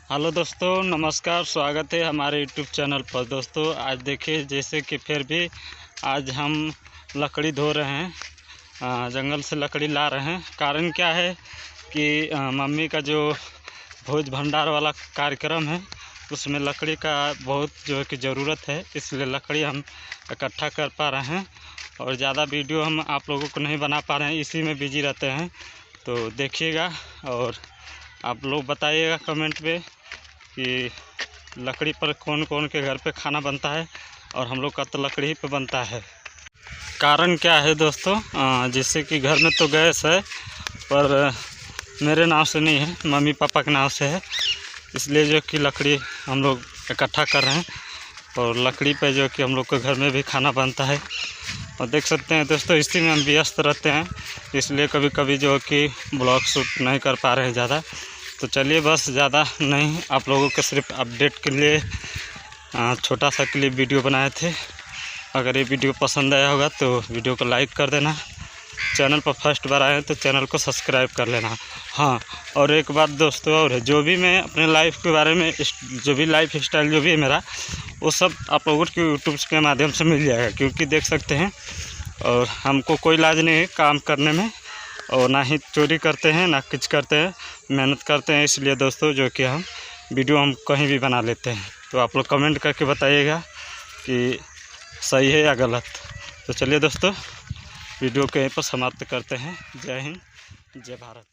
Hello दोस्तों, नमस्कार। स्वागत है हमारे यूट्यूब चैनल पर। दोस्तों आज देखिए, जैसे कि फिर भी आज हम लकड़ी धो रहे हैं, जंगल से लकड़ी ला रहे हैं। कारण क्या है कि मम्मी का जो भोज भंडार वाला कार्यक्रम है उसमें लकड़ी का बहुत जो है कि ज़रूरत है, इसलिए लकड़ी हम इकट्ठा कर पा रहे हैं। और ज़्यादा वीडियो हम आप लोगों को नहीं बना पा रहे हैं, इसी में बिजी रहते हैं। तो देखिएगा और आप लोग बताइएगा कमेंट में कि लकड़ी पर कौन कौन के घर पे खाना बनता है, और हम लोग का तो लकड़ी पे बनता है। कारण क्या है दोस्तों, जैसे कि घर में तो गैस है पर मेरे नाम से नहीं है, मम्मी पापा के नाम से है, इसलिए जो कि लकड़ी हम लोग इकट्ठा कर रहे हैं। और लकड़ी पे जो कि हम लोग के घर में भी खाना बनता है। और देख सकते हैं दोस्तों, इसी में हम व्यस्त रहते हैं, इसलिए कभी कभी जो कि ब्लॉग शूट नहीं कर पा रहे हैं ज़्यादा। तो चलिए, बस ज़्यादा नहीं, आप लोगों के सिर्फ अपडेट के लिए छोटा सा क्लिप वीडियो बनाए थे। अगर ये वीडियो पसंद आया होगा तो वीडियो को लाइक कर देना। चैनल पर फर्स्ट बार आए हैं तो चैनल को सब्सक्राइब कर लेना। हाँ, और एक बात दोस्तों और है, जो भी मैं अपने लाइफ के बारे में, जो भी लाइफ स्टाइल जो भी है मेरा, वो सब आप लोगों के यूट्यूब के माध्यम से मिल जाएगा। क्योंकि देख सकते हैं, और हमको कोई लाज नहीं है काम करने में, और ना ही चोरी करते हैं ना कुछ करते हैं, मेहनत करते हैं। इसलिए दोस्तों जो कि हम वीडियो हम कहीं भी बना लेते हैं। तो आप लोग कमेंट करके बताइएगा कि सही है या गलत। तो चलिए दोस्तों, वीडियो को यहीं पर समाप्त करते हैं। जय हिंद, जय भारत।